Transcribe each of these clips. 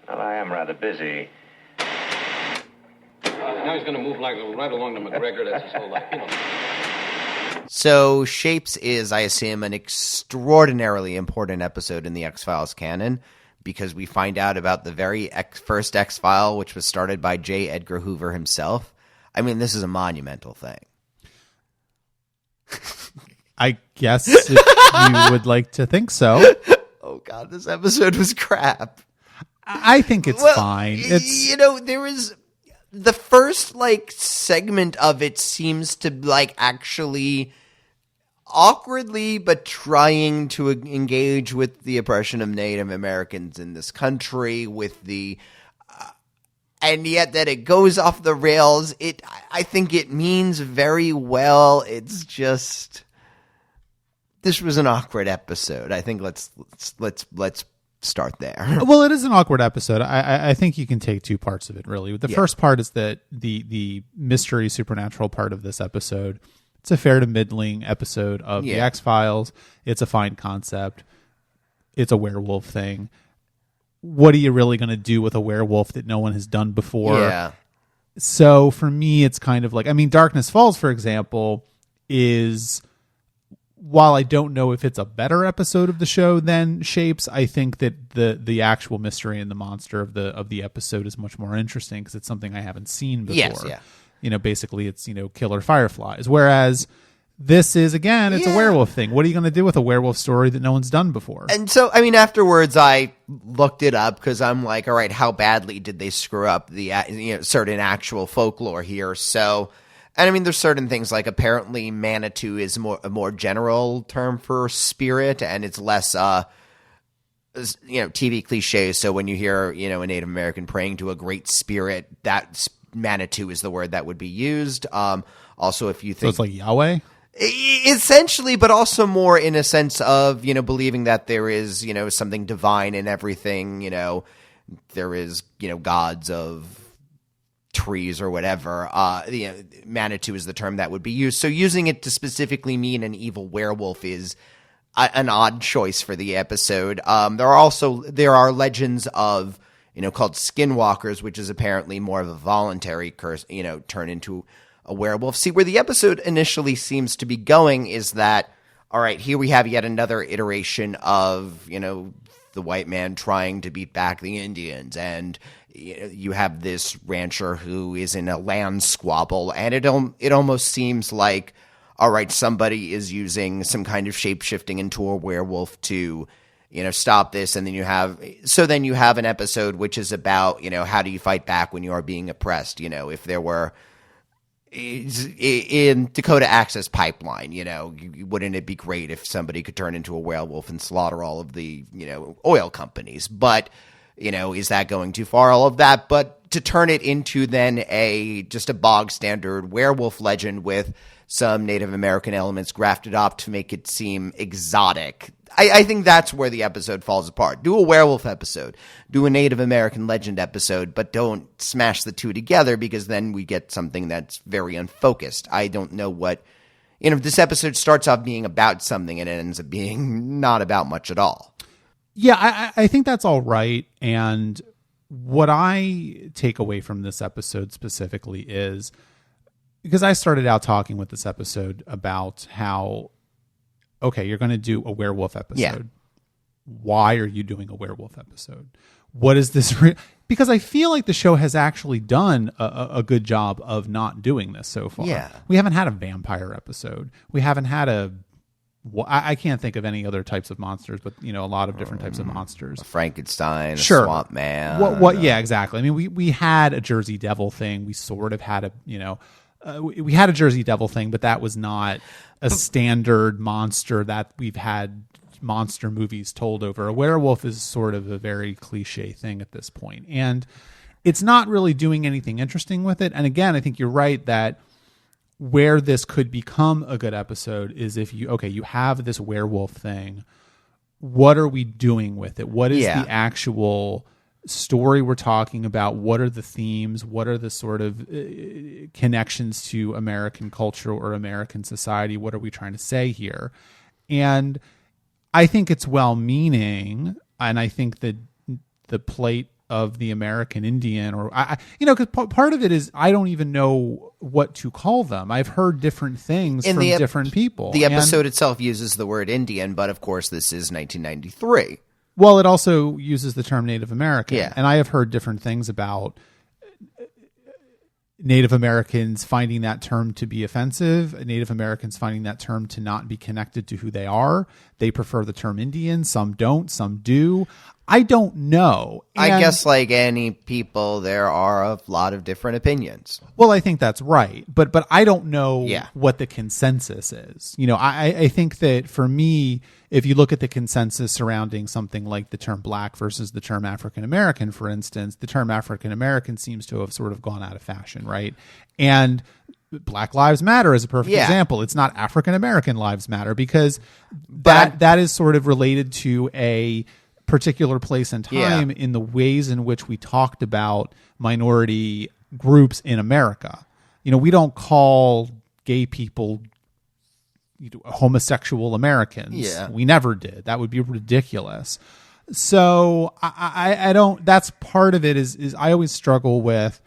Well, I am rather busy. Now he's going to move like right along to McGregor. That's his whole life, you know. So Shapes is, I assume, an extraordinarily important episode in the X-Files canon because we find out about the very first X-File, which was started by J. Edgar Hoover himself. I mean, this is a monumental thing. I guess if you would like to think so. Oh, God, this episode was crap. I think it's fine. It's, you know, there is... The first, segment of it seems to, actually awkwardly but trying to engage with the oppression of Native Americans in this country with the... and yet that it goes off the rails. I think it means very well. It's just... This was an awkward episode. I think let's start there. Well, it is an awkward episode. I think you can take two parts of it, really. The first part is that the mystery supernatural part of this episode, it's a fair to middling episode of the X-Files. It's a fine concept. It's a werewolf thing. What are you really going to do with a werewolf that no one has done before? Yeah. So for me, it's kind of like, Darkness Falls, for example, is... While I don't know if it's a better episode of the show than Shapes, I think that the actual mystery and the monster of the episode is much more interesting because it's something I haven't seen before. Yes, yeah. Basically it's, killer fireflies. Whereas this is, again, it's a werewolf thing. What are you going to do with a werewolf story that no one's done before? And so, afterwards I looked it up because I'm like, all right, how badly did they screw up the certain actual folklore here? So... And there's certain things like apparently Manitou is a more general term for spirit, and it's less, TV cliche. So when you hear, a Native American praying to a great spirit, that Manitou is the word that would be used. Also, if you think... So it's like Yahweh? Essentially, but also more in a sense of, believing that there is, something divine in everything, there is, gods of... trees or whatever. Manitou is the term that would be used. So using it to specifically mean an evil werewolf is an odd choice for the episode. There are legends of, called skinwalkers, which is apparently more of a voluntary curse, turn into a werewolf. See, where the episode initially seems to be going is that, all right, here we have yet another iteration of, the white man trying to beat back the Indians, and you have this rancher who is in a land squabble, and it almost seems like, all right, somebody is using some kind of shape-shifting into a werewolf to, stop this, and then you have an episode which is about, how do you fight back when you are being oppressed? If there were in Dakota Access Pipeline, wouldn't it be great if somebody could turn into a werewolf and slaughter all of the, oil companies? But is that going too far? All of that. But to turn it into then just a bog standard werewolf legend with some Native American elements grafted up to make it seem exotic, I think that's where the episode falls apart. Do a werewolf episode, do a Native American legend episode, but don't smash the two together because then we get something that's very unfocused. I don't know what, this episode starts off being about something and it ends up being not about much at all. Yeah, I think that's all right. And what I take away from this episode specifically is, because I started out talking with this episode about how, okay, you're going to do a werewolf episode. Yeah. Why are you doing a werewolf episode? What is this? Because I feel like the show has actually done a good job of not doing this so far. Yeah. We haven't had a vampire episode. We haven't had I can't think of any other types of monsters, but a lot of different types of monsters. A Frankenstein, sure. A swamp man. What? Yeah, exactly. We had a Jersey Devil thing. We sort of had we had a Jersey Devil thing, but that was not a standard monster that we've had monster movies told over. A werewolf is sort of a very cliche thing at this point, and it's not really doing anything interesting with it. And again, I think you're right that where this could become a good episode is if you have this werewolf thing. What are we doing with it? What is the actual story we're talking about? What are the themes? What are the sort of connections to American culture or American society? What are we trying to say here? And I think it's well-meaning, and I think that the plate of the American Indian, or because part of it is I don't even know what to call them. I've heard different things from different people. The episode itself uses the word Indian, but of course this is 1993. Well, it also uses the term Native American. Yeah. And I have heard different things about Native Americans finding that term to be offensive, Native Americans finding that term to not be connected to who they are. They prefer the term Indian. Some don't, some do. I don't know. I guess like any people, there are a lot of different opinions. Well, I think that's right. But I don't know Yeah. what the consensus is. I think that for me, if you look at the consensus surrounding something like the term black versus the term African American, for instance, the term African American seems to have sort of gone out of fashion, right? And Black Lives Matter is a perfect example. It's not African American Lives Matter, because that is sort of related to a particular place and time in the ways in which we talked about minority groups in America. We don't call gay people homosexual Americans. Yeah. We never did. That would be ridiculous. So I don't, that's part of it is I always struggle with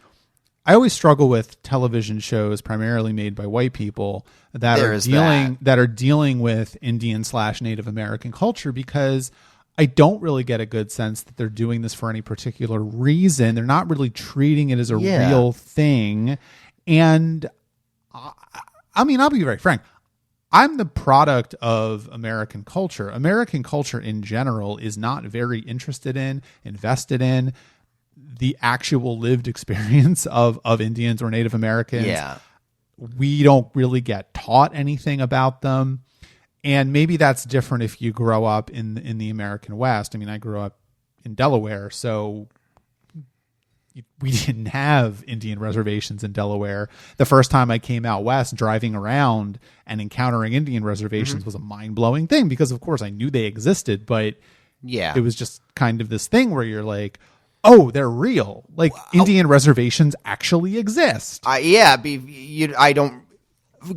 television shows primarily made by white people that are dealing with Indian/Native American culture, because I don't really get a good sense that they're doing this for any particular reason. They're not really treating it as a real thing. And I mean, I'll be very frank. I'm the product of American culture. American culture in general is not very invested in the actual lived experience of Indians or Native Americans. Yeah. We don't really get taught anything about them. And maybe that's different if you grow up in the American West. I mean, I grew up in Delaware, so we didn't have Indian reservations in Delaware. The first time I came out west, driving around and encountering Indian reservations was a mind-blowing thing, because of course I knew they existed, but it was just kind of this thing where you're like, oh, they're real. Like, Indian reservations actually exist.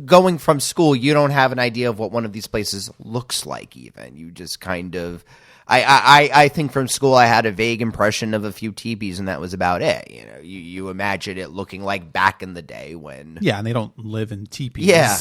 Going from school, you don't have an idea of what one of these places looks like. Even you just kind of, I think from school I had a vague impression of a few teepees, and that was about it. You imagine it looking like back in the day when and they don't live in teepees. Yeah.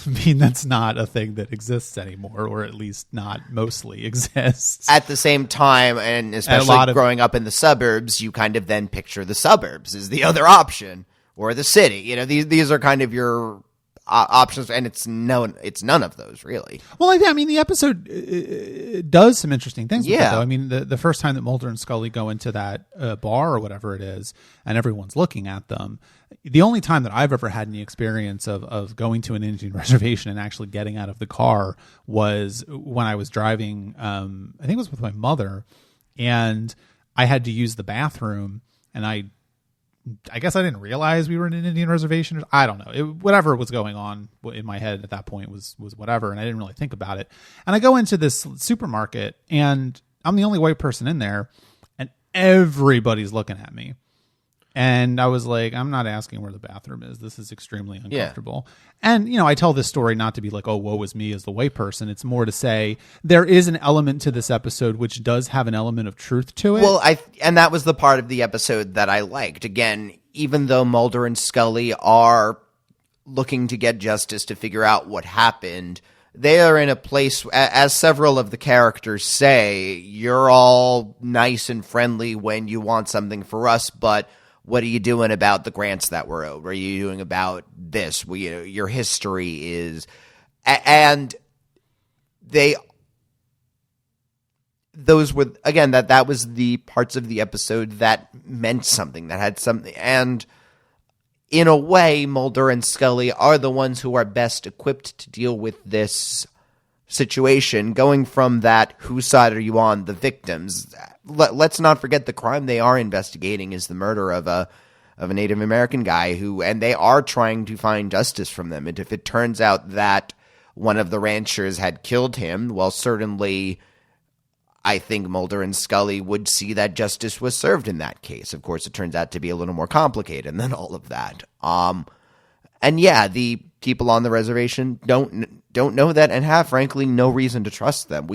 I mean, that's not a thing that exists anymore, or at least not mostly exists. At the same time, and especially growing up in the suburbs, you kind of then picture the suburbs as the other option, or the city. These are kind of your options, and it's none of those really. Well, I mean, the episode does some interesting things with that, though. I mean, the first time that Mulder and Scully go into that bar or whatever it is, and everyone's looking at them, the only time that I've ever had any experience of going to an Indian reservation and actually getting out of the car was when I was driving, I think it was with my mother, and I had to use the bathroom, and I guess I didn't realize we were in an Indian reservation. I don't know. Whatever was going on in my head at that point was whatever, and I didn't really think about it. And I go into this supermarket, and I'm the only white person in there, and everybody's looking at me. And I was like, I'm not asking where the bathroom is. This is extremely uncomfortable. Yeah. And, I tell this story not to be like, oh, woe is me as the white person. It's more to say there is an element to this episode which does have an element of truth to it. Well, and that was the part of the episode that I liked. Again, even though Mulder and Scully are looking to get justice to figure out what happened, they are in a place, as several of the characters say, you're all nice and friendly when you want something for us, but what are you doing about the grants that were owed? What are you doing about this? Well, your history is, and those were, again, that was the parts of the episode that meant something, that had something. And in a way, Mulder and Scully are the ones who are best equipped to deal with this situation, going from that, whose side are you on, the victims. Let's not forget the crime they are investigating is the murder of a Native American guy and they are trying to find justice from them. And if it turns out that one of the ranchers had killed him, well, certainly I think Mulder and Scully would see that justice was served in that case. Of course, it turns out to be a little more complicated than all of that. And yeah, the people on the reservation don't know that and have, frankly, no reason to trust them.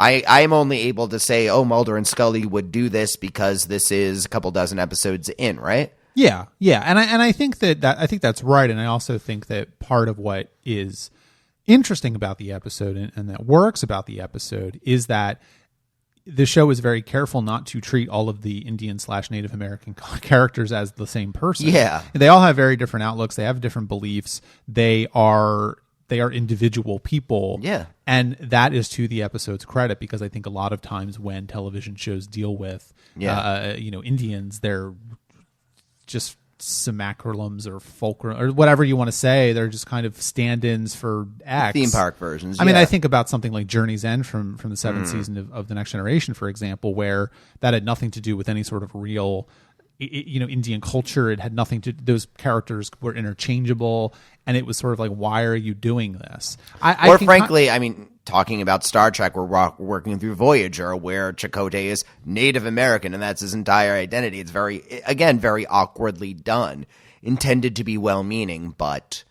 I am only able to say, oh, Mulder and Scully would do this because this is a couple dozen episodes in, right? Yeah, and I think I think that's right, and I also think that part of what is interesting about the episode and that works about the episode is that the show is very careful not to treat all of the Indian/Native American characters as the same person. Yeah, they all have very different outlooks. They have different beliefs. They are individual people. Yeah. And that is to the episode's credit, because I think a lot of times when television shows deal with, Indians, they're just simulacrums or fulcrum or whatever you want to say. They're just kind of stand-ins for X. Theme park versions. I mean, I think about something like Journey's End from the seventh season of The Next Generation, for example, where that had nothing to do with any sort of real Indian culture. It had nothing to, those characters were interchangeable, and it was sort of like, why are you doing this? Frankly, I mean, talking about Star Trek, we're working through Voyager, where Chakotay is Native American, and that's his entire identity. It's very awkwardly done, intended to be well-meaning, but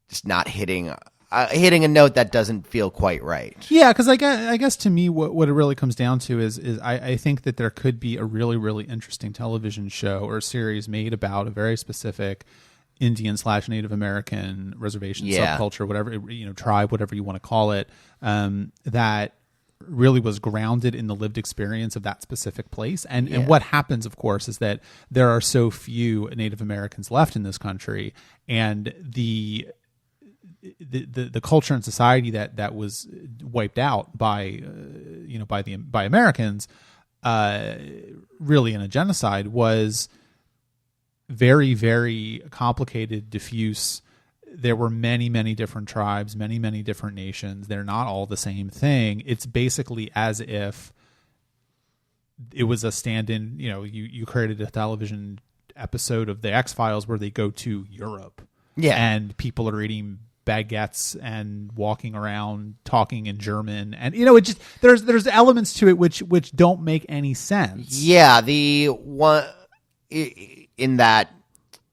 just not hitting a note that doesn't feel quite right. Yeah, because I guess to me, what it really comes down to is I think that there could be a really, really interesting television show or series made about a very specific Indian/Native American reservation subculture, whatever, tribe, whatever you want to call it, that really was grounded in the lived experience of that specific place. And what happens, of course, is that there are so few Native Americans left in this country, and the culture and society that was wiped out by Americans, really in a genocide, was very, very complicated, diffuse. There were many, many different tribes, many, many different nations. They're not all the same thing. It's basically as if it was a stand-in. You created a television episode of the X-Files where they go to Europe, and people are eating baguettes and walking around talking in German, and it just there's elements to it which don't make any sense. Yeah, the one in that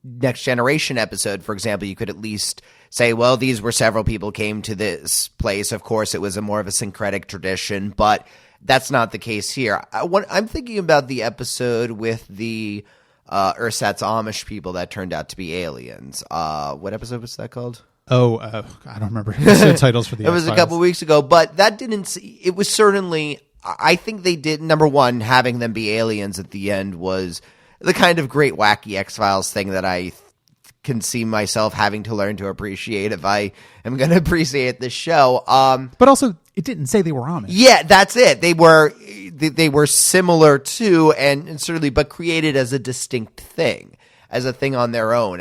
Next Generation episode, for example, you could at least say, well, these were several people came to this place. Of course, it was a more of a syncretic tradition, but that's not the case here. I'm thinking about the episode with the Ursat's Amish people that turned out to be aliens. What episode was that called? I don't remember the titles for the It was a couple weeks ago, but that didn't. It was certainly. I think they did. Number one, having them be aliens at the end was the kind of great wacky X-Files thing that I can see myself having to learn to appreciate if I am going to appreciate this show. But also, it didn't say they were Amish. Yeah, that's it. They were similar to and certainly, but created as a distinct thing, as a thing on their own,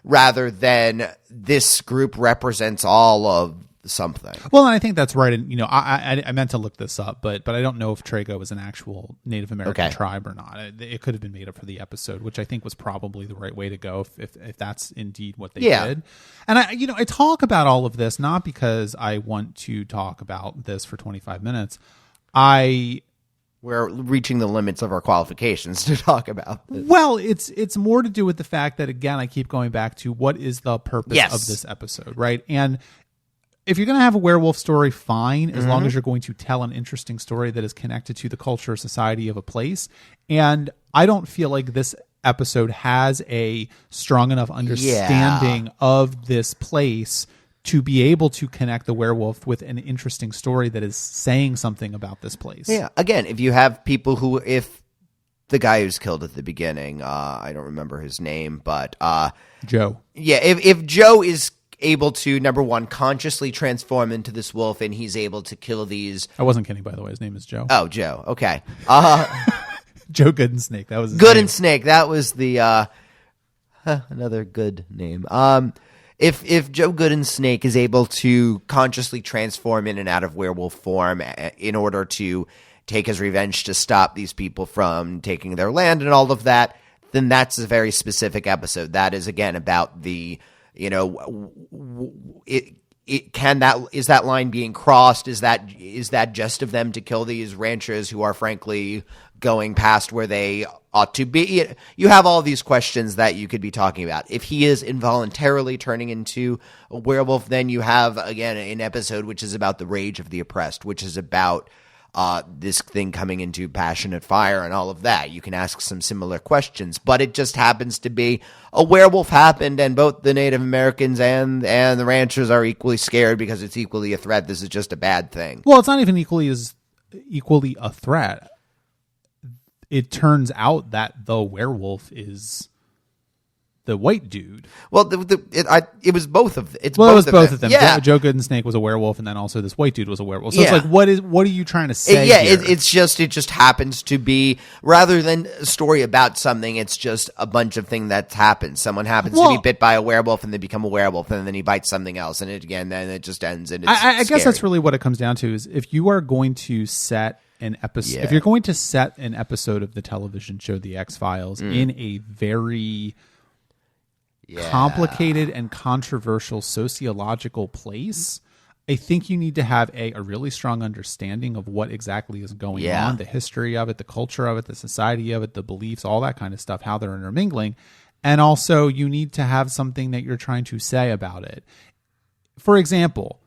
rather than this group represents all of something. Well, and I think that's right. And I meant to look this up, but I don't know if Trago is an actual Native American tribe or not. It could have been made up for the episode, which I think was probably the right way to go if that's indeed what they did. And I talk about all of this not because I want to talk about this for 25 minutes. We're reaching the limits of our qualifications to talk about this. Well, it's more to do with the fact that, again, I keep going back to what is the purpose of this episode, right? And if you're going to have a werewolf story, fine, as long as you're going to tell an interesting story that is connected to the culture or society of a place. And I don't feel like this episode has a strong enough understanding of this place to be able to connect the werewolf with an interesting story that is saying something about this place. Yeah. Again, if you have people who, if the guy who's killed at the beginning, I don't remember his name, but Joe. Yeah. If Joe is able to, number one, consciously transform into this wolf, and he's able to kill these. I wasn't kidding, by the way. His name is Joe. Oh, Joe. Okay. Joe Good and Snake. That was his Good name. and Snake. That was the another good name. If Joe Good and Snake is able to consciously transform in and out of werewolf form in order to take his revenge to stop these people from taking their land and all of that, then that's a very specific episode. That is, again, about the, is that line being crossed? Is that just of them to kill these ranchers who are frankly going past where they ought to be? You have all these questions that you could be talking about. If he is involuntarily turning into a werewolf, then you have, again, an episode which is about the rage of the oppressed, which is about this thing coming into passionate fire and all of that. You can ask some similar questions, but it just happens to be a werewolf happened, and both the Native Americans and the ranchers are equally scared because it's equally a threat. This is just a bad thing. Well, it's not even equally a threat. It turns out that the werewolf is the white dude. Well, it was both of it was both of them. Yeah. Joe Goodensnake was a werewolf, and then also this white dude was a werewolf. So Yeah. it's like, what are you trying to say? Here? It just happens to be, rather than a story about something, it's just a bunch of things that happen. Someone happens to be bit by a werewolf, and they become a werewolf, and then he bites something else, and then it just ends. And I guess that's really what it comes down to: is if you are going to set an episode, if you're going to set an episode of the television show The X-Files in a very complicated and controversial sociological place, I think you need to have a really strong understanding of what exactly is going on, the history of it, the culture of it, the society of it, the beliefs, all that kind of stuff, how they're intermingling. And also you need to have something that you're trying to say about it. For example,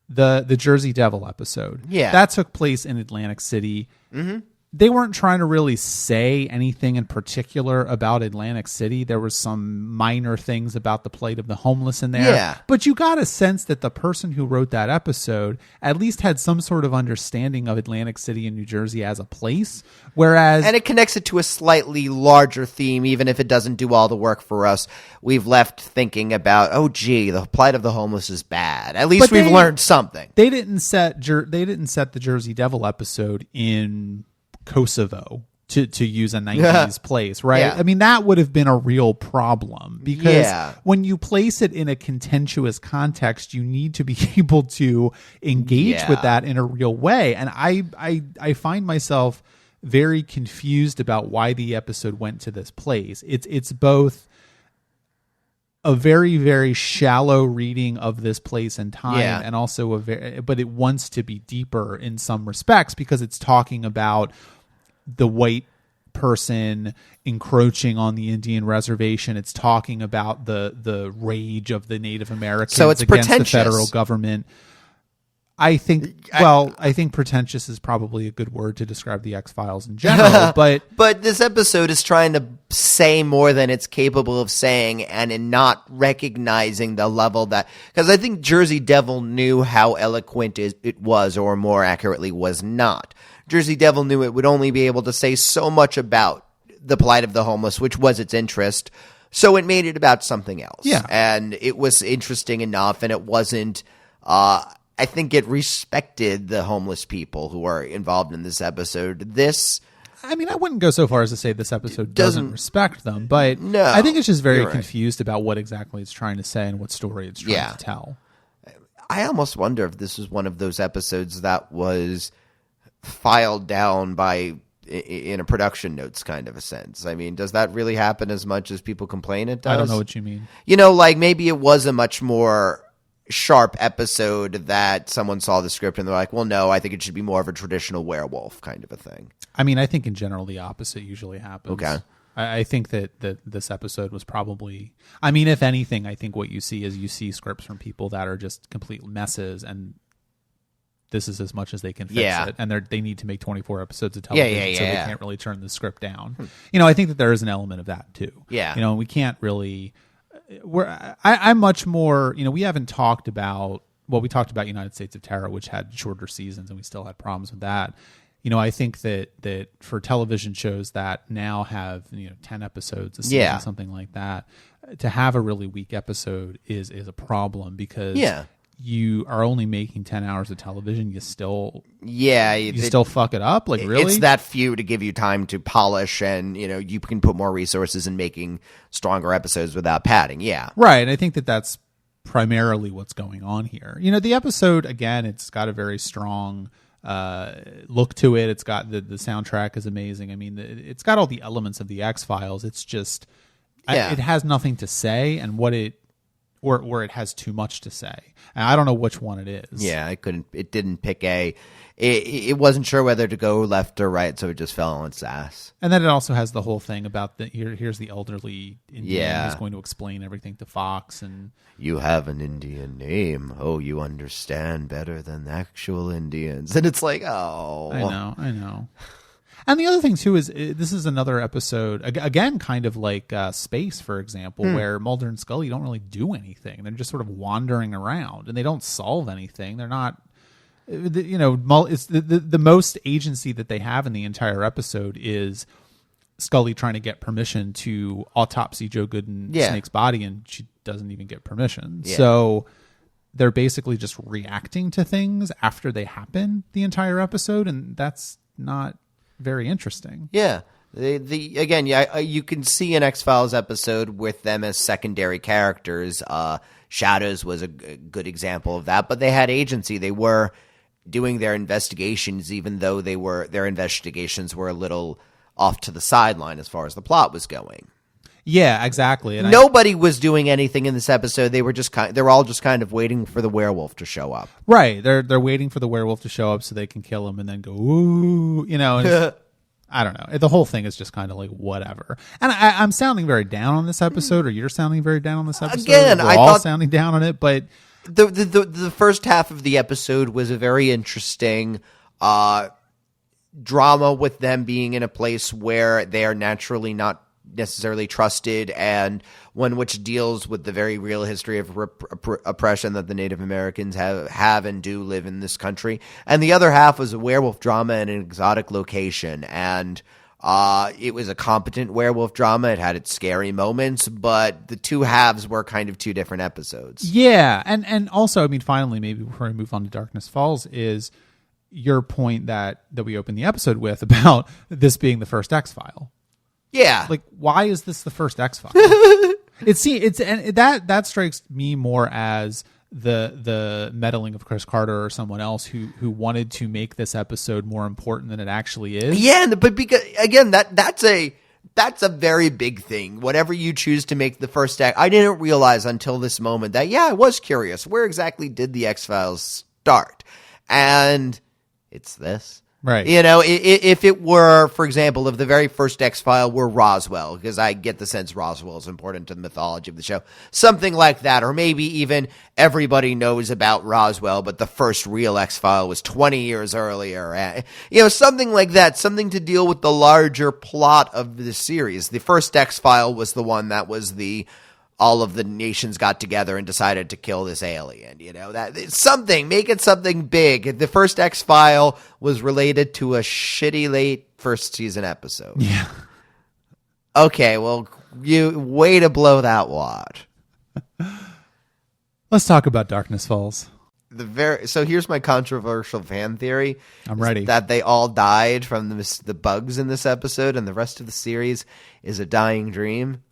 the Jersey Devil episode. Yeah. That took place in Atlantic City. Mm-hmm. They weren't trying to really say anything in particular about Atlantic City. There was some minor things about the plight of the homeless in there. Yeah. But you got a sense that the person who wrote that episode at least had some sort of understanding of Atlantic City and New Jersey as a place. Whereas... And it connects it to a slightly larger theme, even if it doesn't do all the work for us. We've left thinking about, oh, gee, the plight of the homeless is bad. At least we've learned something. They didn't set the Jersey Devil episode in Kosovo to use a 90s place, right? Yeah. I mean, that would have been a real problem because when you place it in a contentious context, you need to be able to engage with that in a real way. And I find myself very confused about why the episode went to this place. It's both a very, very shallow reading of this place and time, and also but it wants to be deeper in some respects because it's talking about the white person encroaching on the Indian reservation. It's talking about the rage of the Native Americans it's against the pretentious. federal government. I think pretentious is probably a good word to describe the X-Files in general, but this episode is trying to say more than it's capable of saying, and in not recognizing the level that, because I think Jersey Devil knew how eloquent it was, or more accurately, was not. Jersey Devil knew it would only be able to say so much about the plight of the homeless, which was its interest, so it made it about something else. Yeah. And it was interesting enough, and it wasn't... I think it respected the homeless people who are involved in this episode. I mean, I wouldn't go so far as to say this episode doesn't respect them, but No, I think it's just very you're right. confused about what exactly it's trying to say and what story it's trying to tell. I almost wonder if this was one of those episodes that was filed down in a production notes kind of a sense. I mean, does that really happen as much as people complain it does? I don't know what you mean. Like maybe it was a much more sharp episode that someone saw the script and they're like, well, no, I think it should be more of a traditional werewolf kind of a thing. I mean, I think in general the opposite usually happens. Okay. I think that this episode was probably, I mean, if anything, I think what you see scripts from people that are just complete messes, and this is as much as they can fix it. And they need to make 24 episodes of television, so they can't really turn the script down. I think that there is an element of that too. Yeah. We can't really... I'm much more, we haven't talked about, we talked about United States of Terror, which had shorter seasons and we still had problems with that. I think that for television shows that now have, 10 episodes a season, something like that, to have a really weak episode is a problem because you are only making 10 hours of television. You still fuck it up. Like, really? It's that few to give you time to polish, and you can put more resources in making stronger episodes without padding. Yeah, right. And I think that that's primarily what's going on here. The episode, again, it's got a very strong look to it. It's got the soundtrack is amazing. I mean, it's got all the elements of the X-Files. It's just it has nothing to say, and what or it has too much to say. And I don't know which one it is. Yeah, it didn't pick it wasn't sure whether to go left or right, so it just fell on its ass. And then it also has the whole thing about here's the elderly Indian Yeah. who's going to explain everything to Fox. And You have an Indian name. Oh, you understand better than actual Indians. And it's like, oh. I know. And the other thing, too, is this is another episode, again, kind of like Space, for example, where Mulder and Scully don't really do anything. They're just sort of wandering around, and they don't solve anything. They're not, it's the most agency that they have in the entire episode is Scully trying to get permission to autopsy Joe Gooden Snake's body, and she doesn't even get permission. Yeah. So they're basically just reacting to things after they happen the entire episode, and that's not very interesting. Yeah. You can see an X-Files episode with them as secondary characters. Shadows was a good example of that, but they had agency. They were doing their investigations, even though their investigations were a little off to the sideline as far as the plot was going. Yeah, exactly. And Nobody was doing anything in this episode. They were they're all just kind of waiting for the werewolf to show up. Right. They're waiting for the werewolf to show up so they can kill him and then go, ooh, and I don't know. The whole thing is just kind of like whatever. And I'm sounding very down on this episode, or you're sounding very down on this episode. Again, We're I all thought sounding down on it, but the first half of the episode was a very interesting drama with them being in a place where they are naturally not necessarily trusted, and one which deals with the very real history of oppression that the Native Americans have and do live in this country. And the other half was a werewolf drama in an exotic location, and it was a competent werewolf drama. It had its scary moments, but the two halves were kind of two different episodes. yeah. And also, I mean, finally, maybe before we move on to Darkness Falls, is your point that we opened the episode with about this being the first X-File. Yeah. Like, why is this the first X-File? That strikes me more as the meddling of Chris Carter or someone else who wanted to make this episode more important than it actually is. Yeah, but because again, that's a very big thing. Whatever you choose to make the first act, I didn't realize until this moment that I was curious. Where exactly did the X-Files start? And it's this. Right. If it were, for example, if the very first X-File were Roswell, because I get the sense Roswell is important to the mythology of the show, something like that, or maybe even everybody knows about Roswell, but the first real X-File was 20 years earlier. Something like that, something to deal with the larger plot of the series. The first X-File was the one that was all of the nations got together and decided to kill this alien. That it's something, make it something big. The first X-File was related to a shitty late first season episode. Yeah. Okay, well, you way to blow that wad. Let's talk about Darkness Falls. So here's my controversial fan theory. I'm ready. That they all died from the bugs in this episode, and the rest of the series is a dying dream.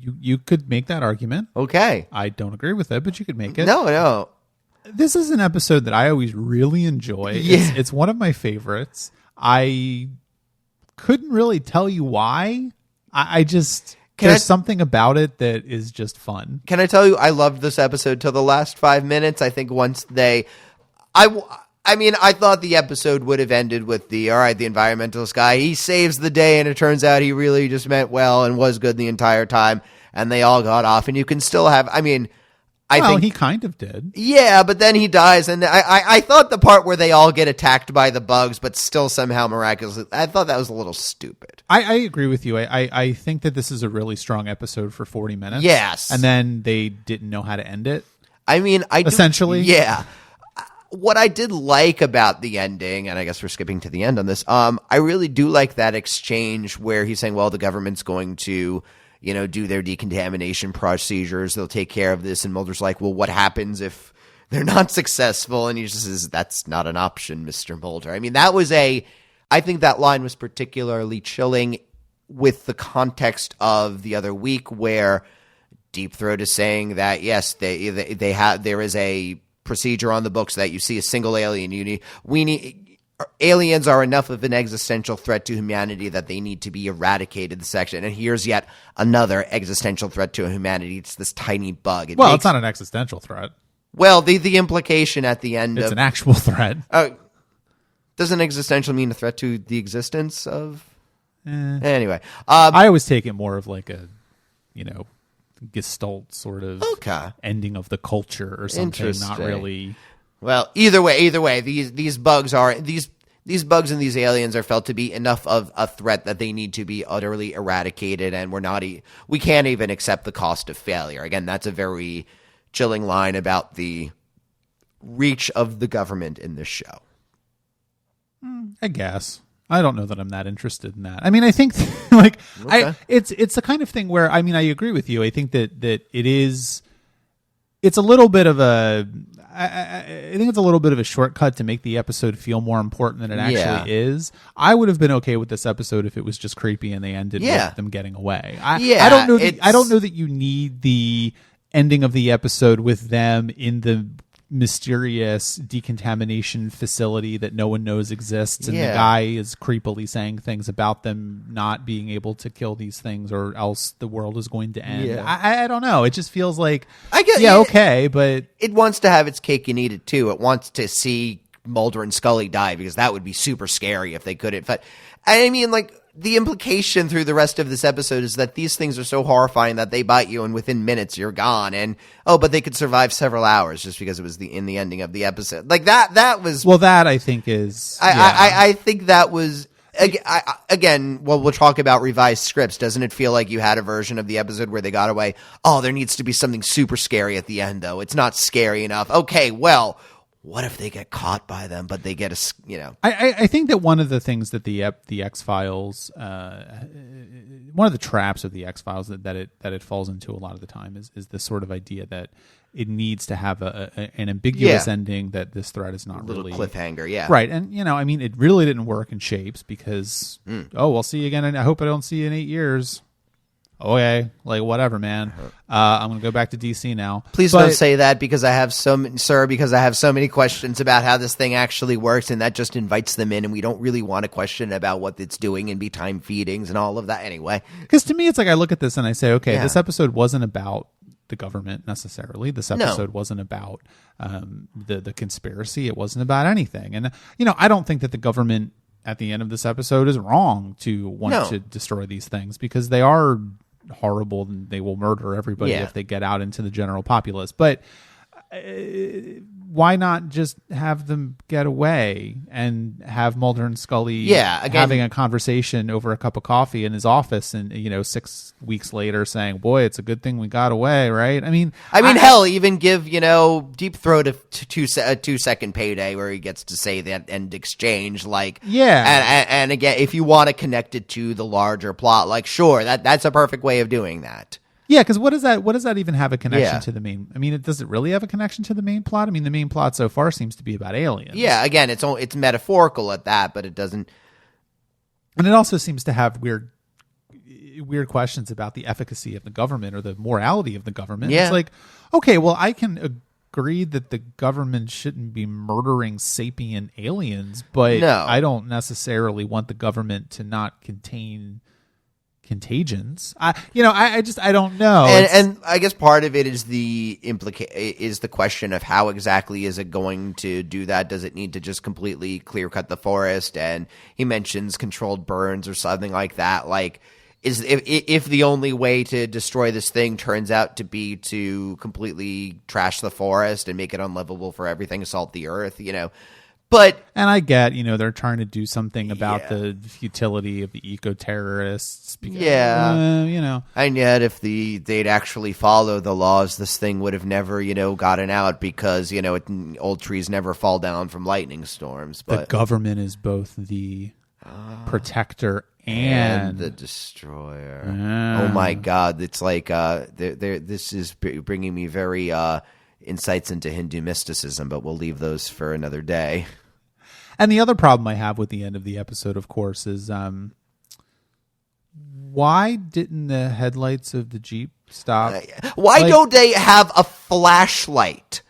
You could make that argument. Okay. I don't agree with it, but you could make it. No. This is an episode that I always really enjoy. Yeah. It's one of my favorites. I couldn't really tell you why. There's something about it that is just fun. Can I tell you, I loved this episode till the last 5 minutes. I think once I thought the episode would have ended with the environmentalist guy, he saves the day, and it turns out he really just meant well and was good the entire time, and they all got off, and you can still have, I think he kind of did. Yeah, but then he dies, and I thought the part where they all get attacked by the bugs, but still somehow miraculously, I thought that was a little stupid. I agree with you. I think that this is a really strong episode for 40 minutes. Yes. And then they didn't know how to end it. Essentially. Yeah. What I did like about the ending, and I guess we're skipping to the end on this, I really do like that exchange where he's saying, well, the government's going to, do their decontamination procedures. They'll take care of this. And Mulder's like, well, what happens if they're not successful? And he just says, that's not an option, Mr. Mulder. I think that line was particularly chilling with the context of the other week where Deep Throat is saying that, yes, there is a procedure on the books that you see a single alien, aliens are enough of an existential threat to humanity that they need to be eradicated. The section, and here's yet another existential threat to humanity. It's this tiny bug. It's not an existential threat. Well, the implication at the end It's an actual threat. Doesn't existential mean a threat to the existence of? Anyway, I always take it more of like a, Gestalt sort of ending of the culture or something. Not really. Well, either way, these bugs and these aliens are felt to be enough of a threat that they need to be utterly eradicated, and we can't even accept the cost of failure. Again, that's a very chilling line about the reach of the government in this show. I guess. I don't know that I'm that interested in that. I mean, I think it's the kind of thing where, I mean, I agree with you. I think that it's a little bit of I think it's a little bit of a shortcut to make the episode feel more important than it actually is. I would have been okay with this episode if it was just creepy and they ended with them getting away. I don't know that you need the ending of the episode with them in the mysterious decontamination facility that no one knows exists, and the guy is creepily saying things about them not being able to kill these things or else the world is going to end. I don't know. It just feels like okay, but it wants to have its cake and eat it too. It wants to see Mulder and Scully die because that would be super scary if they couldn't. But I mean, like, the implication through the rest of this episode is that these things are so horrifying that they bite you and within minutes you're gone. And but they could survive several hours just because it was in the ending of the episode. Like that was that I think is I think that was again. Well, we'll talk about revised scripts. Doesn't it feel like you had a version of the episode where they got away? Oh, there needs to be something super scary at the end, though. It's not scary enough. Okay, well, what if they get caught by them, but they get I think that one of the things that the X-Files, one of the traps of the X-Files that it falls into a lot of the time is this sort of idea that it needs to have an ambiguous ending, that this threat is not really cliffhanger, right. And I mean, it really didn't work in Shapes because we'll see you again, and I hope I don't see you in 8 years. Okay, like, whatever, man. I'm gonna go back to DC now. Please don't say that, because I have so many questions about how this thing actually works, and that just invites them in, and we don't really want to question about what it's doing and be time feedings and all of that anyway. Because to me, it's like I look at this and I say, okay, this episode wasn't about the government necessarily. This episode wasn't about the conspiracy. It wasn't about anything, and I don't think that the government at the end of this episode is wrong to want to destroy these things, because they are horrible and they will murder everybody if they get out into the general populace. But why not just have them get away and have Mulder and Scully having a conversation over a cup of coffee in his office, and 6 weeks later saying, boy, it's a good thing we got away, right? I mean, hell, even give Deep Throat a 2-second payday where he gets to say that end exchange, like, and again, if you want to connect it to the larger plot, like, sure, that's a perfect way of doing that. Yeah, because what does that even have a connection to the main? I mean, does it really have a connection to the main plot? I mean, the main plot so far seems to be about aliens. Yeah, again, it's metaphorical at that, but it doesn't. And it also seems to have weird questions about the efficacy of the government or the morality of the government. Yeah. It's like, okay, well, I can agree that the government shouldn't be murdering sapient aliens, but I don't necessarily want the government to not contain contagions. I don't know. And I guess part of it is the question of how exactly is it going to do that? Does it need to just completely clear cut the forest? And he mentions controlled burns or something like that. Like, if the only way to destroy this thing turns out to be to completely trash the forest and make it unlivable for everything, salt the earth, But I get, they're trying to do something about the futility of the eco-terrorists. Because, And yet, if they'd actually follow the laws, this thing would have never, gotten out, because, old trees never fall down from lightning storms. But the government is both the protector and the destroyer. Oh my God! It's like this is bringing me very insights into Hindu mysticism, but we'll leave those for another day. And the other problem I have with the end of the episode, of course, is why didn't the headlights of the Jeep stop? Why don't they have a flashlight?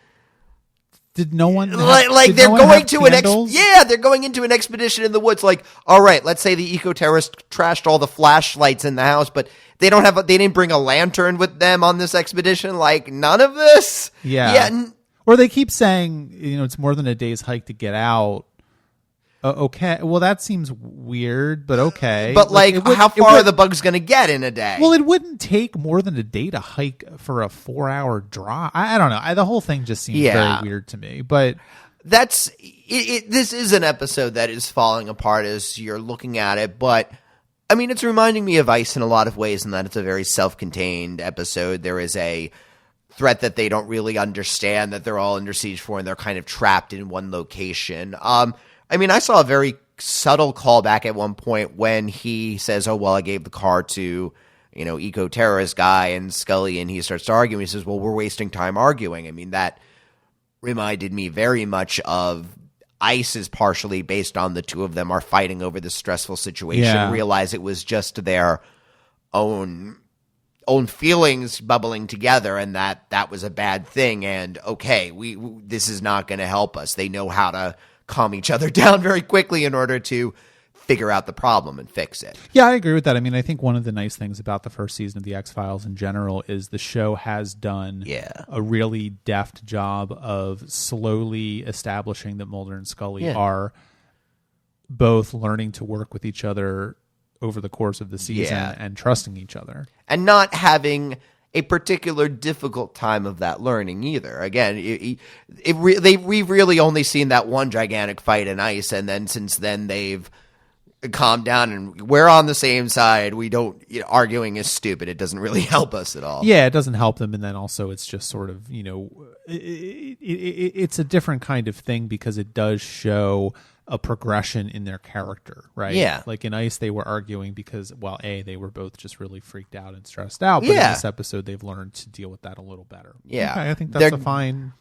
Did no one like they're going to they're going into an expedition in the woods. Like, all right, let's say the eco-terrorists trashed all the flashlights in the house, but they didn't bring a lantern with them on this expedition. Like, none of this. Yeah. Or they keep saying, it's more than a day's hike to get out. Okay, well, that seems weird, but okay. But how far are the bugs going to get in a day? Well, it wouldn't take more than a day to hike for a 4-hour drive. I don't know. The whole thing just seems very weird to me. But this is an episode that is falling apart as you're looking at it. But I mean, it's reminding me of Ice in a lot of ways, in that it's a very self-contained episode. There is a threat that they don't really understand, that they're all under siege for, and they're kind of trapped in one location. I mean, I saw a very subtle callback at one point when he says, oh, well, I gave the car to, eco-terrorist guy and Scully, and he starts arguing. He says, well, we're wasting time arguing. I mean, that reminded me very much of Ice, is partially based on the two of them are fighting over this stressful situation, realize it was just their own feelings bubbling together, and that was a bad thing. And okay, this is not going to help us. They know how to calm each other down very quickly in order to figure out the problem and fix it. Yeah, I agree with that. I mean, I think one of the nice things about the first season of The X-Files in general is the show has done a really deft job of slowly establishing that Mulder and Scully are both learning to work with each other over the course of the season and trusting each other. And not having a particular difficult time of that learning either. Again, we've really only seen that one gigantic fight in Ice, and then since then they've calmed down and we're on the same side. We don't arguing is stupid. It doesn't really help us at all. Yeah, it doesn't help them, and then also it's just sort of it's a different kind of thing because it does show a progression in their character, right? Yeah. Like in Ice, they were arguing because, well, they were both just really freaked out and stressed out. But in this episode, they've learned to deal with that a little better. Yeah. Okay, I think that's a fine.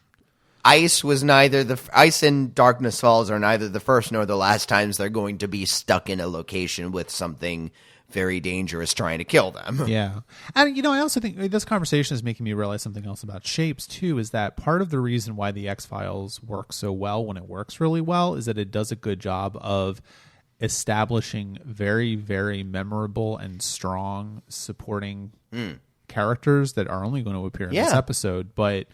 Ice and Darkness Falls are neither the first nor the last times they're going to be stuck in a location with something very dangerous trying to kill them. Yeah. And, I also think this conversation is making me realize something else about Shapes, too, is that part of the reason why the X-Files works so well when it works really well is that it does a good job of establishing very, very memorable and strong supporting characters that are only going to appear in this episode. But,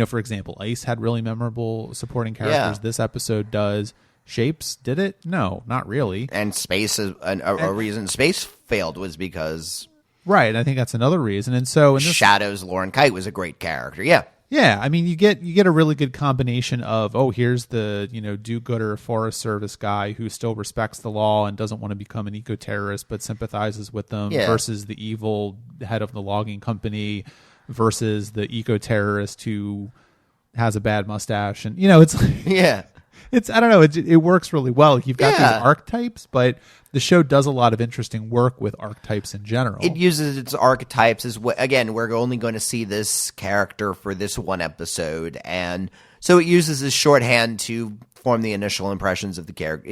for example, Ice had really memorable supporting characters. This episode does. Shapes did it? No, not really. And Space is a reason Space failed was because I think that's another reason. And so in Shadows, Lauren Kite was a great character. Yeah. I mean, you get a really good combination of here's the do-gooder Forest Service guy who still respects the law and doesn't want to become an eco-terrorist but sympathizes with them versus the evil head of the logging company versus the eco-terrorist who has a bad mustache, and it's It's I don't know. It works really well. You've got these archetypes, but the show does a lot of interesting work with archetypes in general. It uses its archetypes as again. We're only going to see this character for this one episode, and so it uses this shorthand to form the initial impressions of the character.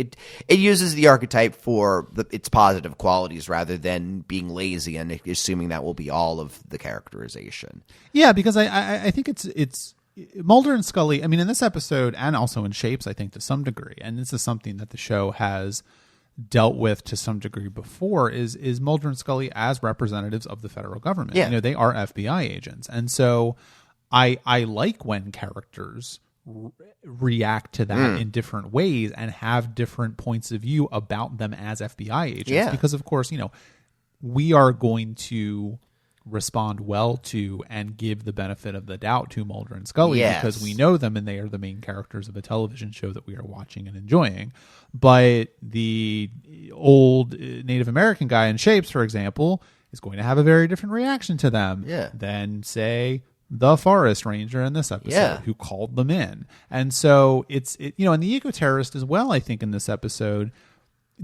It uses the archetype for its positive qualities rather than being lazy and assuming that will be all of the characterization. Yeah, because I think it's. Mulder and Scully, I mean, in this episode and also in Shapes, I think to some degree, and this is something that the show has dealt with to some degree before, is Mulder and Scully as representatives of the federal government. Yeah. They are FBI agents. And so I like when characters react to that in different ways and have different points of view about them as FBI agents. Yeah. Because, of course, we are going to respond well to and give the benefit of the doubt to Mulder and Scully because we know them and they are the main characters of a television show that we are watching and enjoying. But the old Native American guy in Shapes, for example, is going to have a very different reaction to them than, say, the forest ranger in this episode who called them in. And so and the eco-terrorist as well, I think, in this episode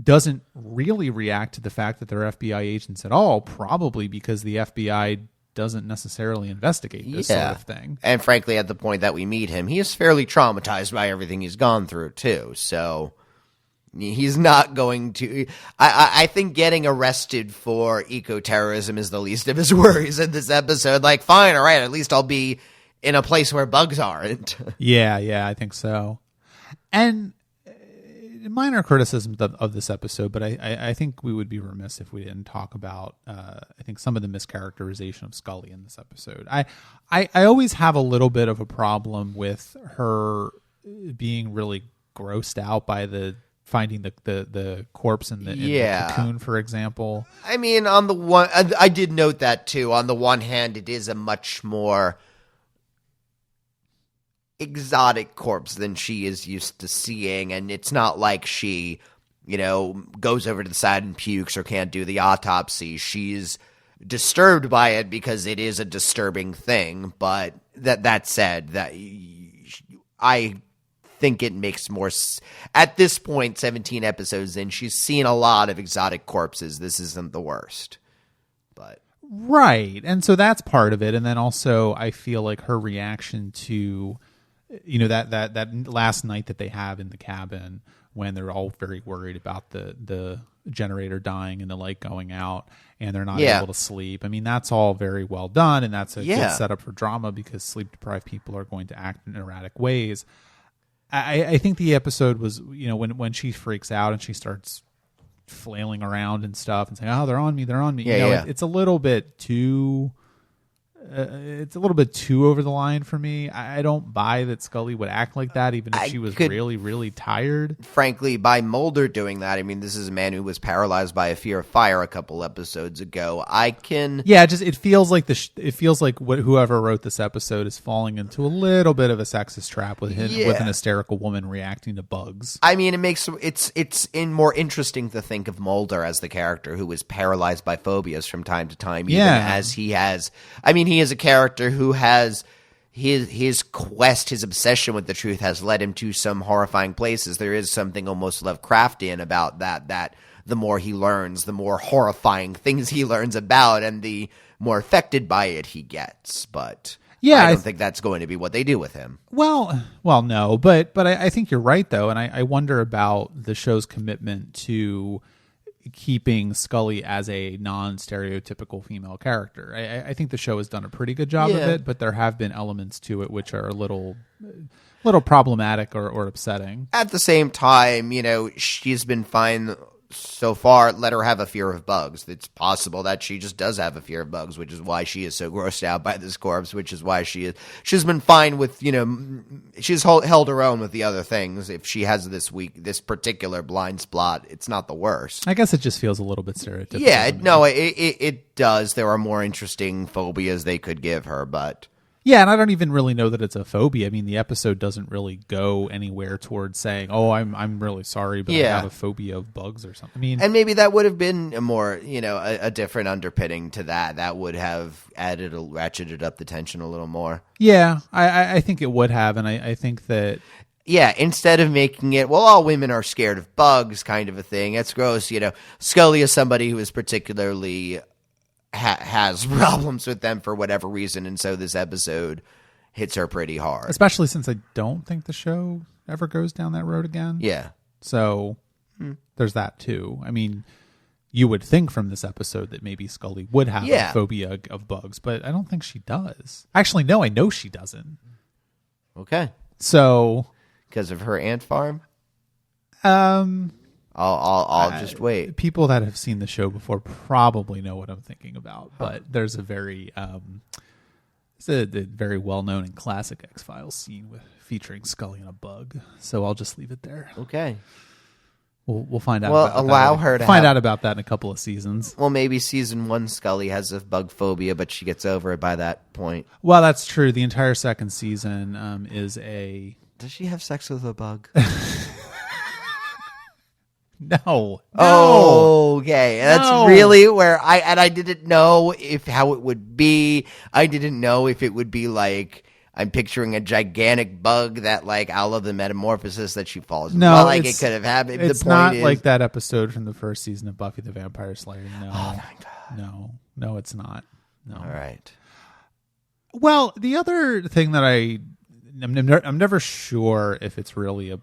doesn't really react to the fact that they're FBI agents at all, probably because the FBI doesn't necessarily investigate this sort of thing. And frankly, at the point that we meet him, he is fairly traumatized by everything he's gone through, too. So he's not going to... I think getting arrested for eco-terrorism is the least of his worries in this episode. Like, fine, all right, at least I'll be in a place where bugs aren't. Yeah, I think so. And minor criticisms of this episode, but I think we would be remiss if we didn't talk about I think some of the mischaracterization of Scully in this episode. I always have a little bit of a problem with her being really grossed out by finding the corpse in the cocoon, for example. I mean, on the one, I did note that too. On the one hand, it is a much more exotic corpse than she is used to seeing, and it's not like she, goes over to the side and pukes or can't do the autopsy. She's disturbed by it because it is a disturbing thing. But that said, that I think it makes more at this point, 17 episodes in, she's seen a lot of exotic corpses. This isn't the worst, but right. And so that's part of it. And then also I feel like her reaction to, that last night that they have in the cabin when they're all very worried about the generator dying and the light going out and they're not able to sleep. I mean, that's all very well done. And that's a good setup for drama because sleep deprived people are going to act in erratic ways. I think the episode was, when she freaks out and she starts flailing around and stuff and saying, "Oh, they're on me." It's a little bit too. It's a little bit too over the line for me. I don't buy that Scully would act like that, even if she was really, really tired. Frankly, by Mulder doing that, I mean, this is a man who was paralyzed by a fear of fire a couple episodes ago. It feels like whoever wrote this episode is falling into a little bit of a sexist trap with an hysterical woman reacting to bugs. I mean, it's more interesting to think of Mulder as the character who is paralyzed by phobias from time to time, even as he has. I mean, he is a character who has his quest, his obsession with the truth has led him to some horrifying places. There is something almost Lovecraftian about that the more he learns, the more horrifying things he learns about and the more affected by it he gets. But I don't think that's going to be what they do with him. Well, no, but I think you're right, though, and I wonder about the show's commitment to keeping Scully as a non-stereotypical female character. I think the show has done a pretty good job of it, but there have been elements to it which are a little problematic or upsetting. At the same time, she's been fine so far. Let her have a fear of bugs. It's possible that she just does have a fear of bugs, which is why she is so grossed out by this corpse, which is why she's been fine with, she's held her own with the other things. If she has this particular blind spot, it's not the worst. I guess it just feels a little bit stereotypical. Yeah, no, it does. There are more interesting phobias they could give her, but yeah, and I don't even really know that it's a phobia. I mean, the episode doesn't really go anywhere towards saying, "Oh, I'm really sorry, but I have a phobia of bugs" or something. I mean, and maybe that would have been a more, a different underpinning to that. That would have ratcheted up the tension a little more. Yeah, I think it would have, and I think that. Yeah, instead of making it, well, all women are scared of bugs kind of a thing. It's gross, Scully is somebody who is particularly has problems with them for whatever reason, and so this episode hits her pretty hard. Especially since I don't think the show ever goes down that road again. Yeah. So there's that too. I mean, you would think from this episode that maybe Scully would have a phobia of bugs, but I don't think she does. Actually, no, I know she doesn't. Okay. So because of her ant farm? I'll just wait. People that have seen the show before probably know what I'm thinking about, but there's a very it's a very well-known and classic X-Files scene featuring Scully and a bug. So I'll just leave it there. Okay. We'll find out. Well, about allow that. her to find out about that in a couple of seasons. Well, maybe season 1 Scully has a bug phobia, but she gets over it by that point. Well, that's true. The entire second season is a. Does she have sex with a bug? No. Oh, okay. That's really where I didn't know how it would be. I didn't know if it would be like I'm picturing a gigantic bug that like out of the Metamorphosis that she falls. No, well, like it could have happened. It's the point not is, like that episode from the first season of Buffy the Vampire Slayer. No. Oh my God. No, it's not. No. All right. Well, the other thing that I'm never sure if it's really a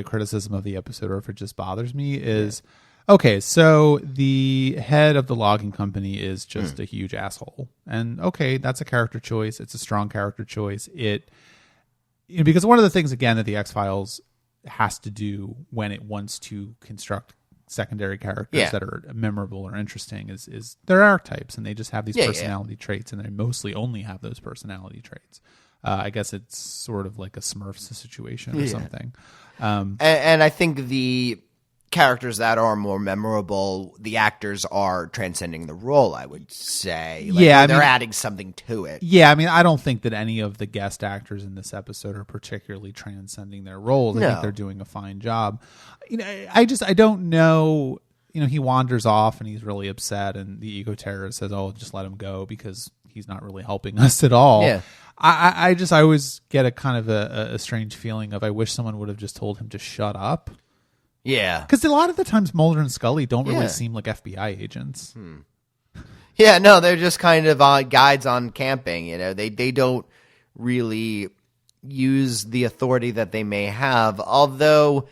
criticism of the episode or if it just bothers me is Okay, so the head of the logging company is just a huge asshole. And okay, that's a character choice. It's a strong character choice. Because one of the things, again, that the X-Files has to do when it wants to construct secondary characters that are memorable or interesting is their archetypes, and they just have these personality traits, and they mostly only have those personality traits. I guess it's sort of like a Smurfs situation or something. And I think the characters that are more memorable, the actors are transcending the role, I would say. They're adding something to it. Yeah, I mean, I don't think that any of the guest actors in this episode are particularly transcending their roles. I think they're doing a fine job. I don't know. He wanders off and he's really upset, and the eco terrorist says, "Oh, just let him go because he's not really helping us at all." Yeah. I always get a kind of a strange feeling of I wish someone would have just told him to shut up. Yeah. Because a lot of the times Mulder and Scully don't really seem like FBI agents. Yeah, no, they're just kind of guides on camping. They don't really use the authority that they may have. Although,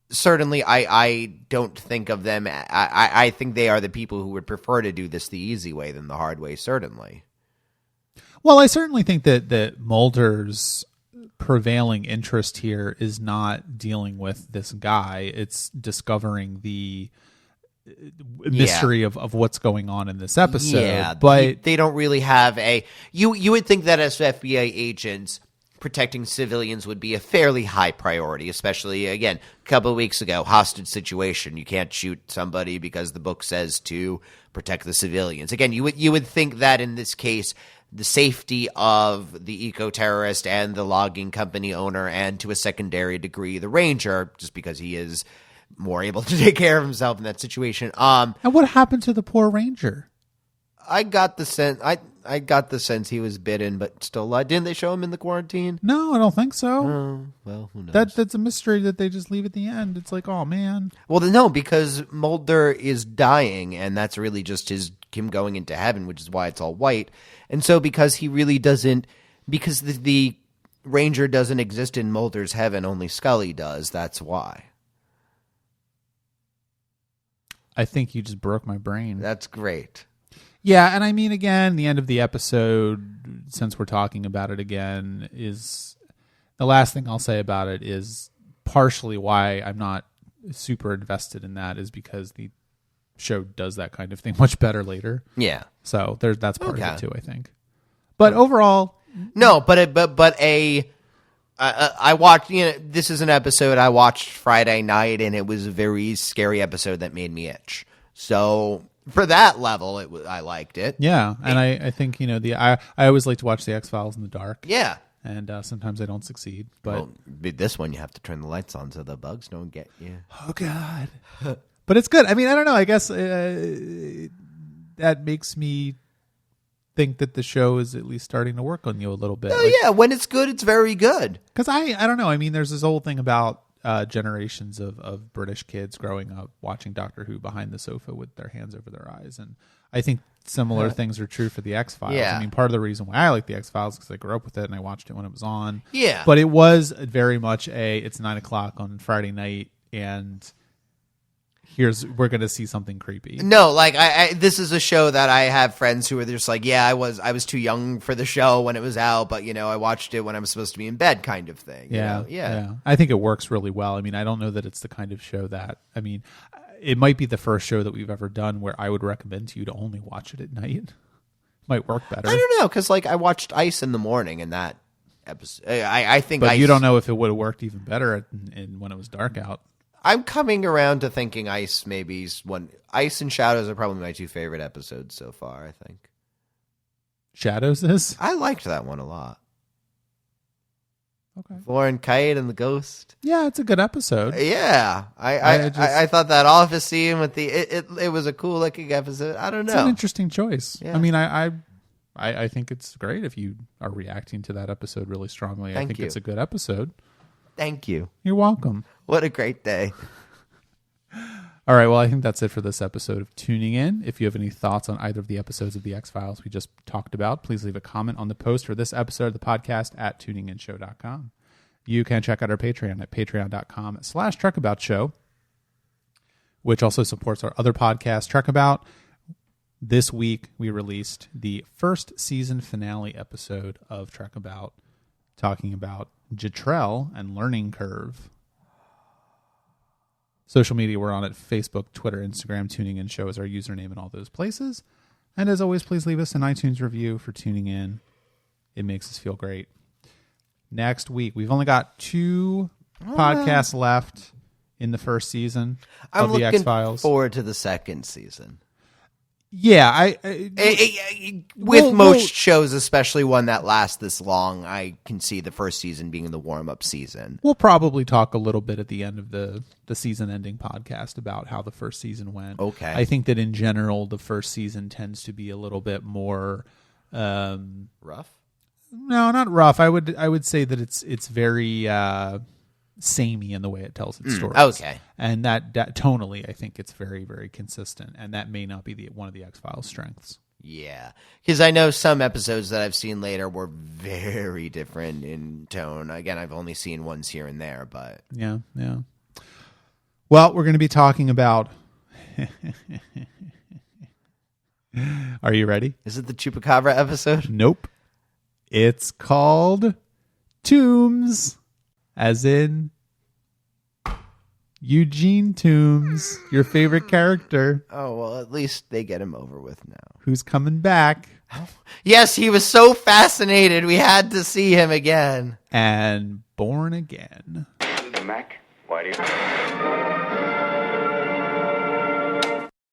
certainly, I don't think of them. I think they are the people who would prefer to do this the easy way than the hard way. Certainly. Well, I certainly think that Mulder's prevailing interest here is not dealing with this guy. It's discovering the mystery of what's going on in this episode. Yeah, but they don't really have a... You would think that as FBI agents, protecting civilians would be a fairly high priority, especially, again, a couple of weeks ago, hostage situation. You can't shoot somebody because the book says to protect the civilians. Again, you would think that in this case, the safety of the eco-terrorist and the logging company owner, and to a secondary degree, the ranger, just because he is more able to take care of himself in that situation. And what happened to the poor ranger? I got the sense I got the sense he was bitten, but still alive. Didn't they show him in the quarantine? No, I don't think so. Oh, well, who knows? That's a mystery that they just leave at the end. It's like, oh man. Well, no, because Mulder is dying, and that's really just him going into heaven, which is why it's all white. And so because he really doesn't, because the Ranger doesn't exist in Mulder's heaven, only Scully does, that's why. I think you just broke my brain. That's great. Yeah, and I mean, again, the end of the episode, since we're talking about it again, is the last thing I'll say about it is partially why I'm not super invested in that is because the show does that kind of thing much better later. Yeah. So that's part of it too, I think. But overall, no. I watched. This is an episode I watched Friday night, and it was a very scary episode that made me itch. So for that level, I liked it. Yeah, and I think I always like to watch the X-Files in the dark. Yeah. And sometimes I don't succeed. But this one, you have to turn the lights on so the bugs don't get you. Oh God. But it's good. I mean, I don't know. I guess that makes me think that the show is at least starting to work on you a little bit. Oh, yeah. When it's good, it's very good. Because I don't know. I mean, there's this whole thing about generations of British kids growing up watching Doctor Who behind the sofa with their hands over their eyes. And I think similar things are true for the X-Files. Yeah. I mean, part of the reason why I like the X-Files is because I grew up with it and I watched it when it was on. Yeah. But it was very much it's 9:00 on Friday night and we're going to see something creepy. No, like this is a show that I have friends who are just like, yeah, I was too young for the show when it was out, but I watched it when I was supposed to be in bed, kind of thing. Yeah. I think it works really well. I mean, I don't know that it's the kind of show that, I mean, it might be the first show that we've ever done where I would recommend to you to only watch it at night. Might work better. I don't know, because I watched Ice in the morning in that episode. I think, but Ice, you don't know if it would have worked even better when it was dark out. I'm coming around to thinking Ice Ice and Shadows are probably my two favorite episodes so far, I think. Shadows is? I liked that one a lot. Okay. Lauren Kite and the Ghost. Yeah, it's a good episode. Yeah. I thought that office scene with it was a cool looking episode. I don't know. It's an interesting choice. Yeah. I mean, I think it's great if you are reacting to that episode really strongly. I think it's a good episode. Thank you. You're welcome. What a great day. All right, well, I think that's it for this episode of Tuning In. If you have any thoughts on either of the episodes of The X-Files we just talked about, please leave a comment on the post for this episode of the podcast at tuninginshow.com. You can check out our Patreon at patreon.com/truckaboutshow, which also supports our other podcast, Trek About. This week, we released the first season finale episode of Trek About, talking about Jetrel and Learning Curve. Social media, we're on at Facebook, Twitter, Instagram. Tuning In Show is our username in all those places. And as always, please leave us an iTunes review for tuning in. It makes us feel great. Next week, we've only got 2 podcasts left in the first season of the X-Files. I'm looking forward to the second season. Yeah, most shows, especially one that lasts this long, I can see the first season being the warm-up season. We'll probably talk a little bit at the end of the season-ending podcast about how the first season went. Okay. I think that in general, the first season tends to be a little bit more rough. No, not rough. I would say that it's very samey in the way it tells its stories. Okay. And that tonally, I think it's very, very consistent, and that may not be one of the X-Files' strengths. Yeah, because I know some episodes that I've seen later were very different in tone. Again, I've only seen ones here and there, but yeah. Well, we're going to be talking about. Are you ready? Is it the Chupacabra episode? Nope. It's called Tooms, as in Eugene Tooms, your favorite character. Oh, well, at least they get him over with now. Who's coming back. Yes, he was so fascinated. We had to see him again. And born again. Mac, why do you...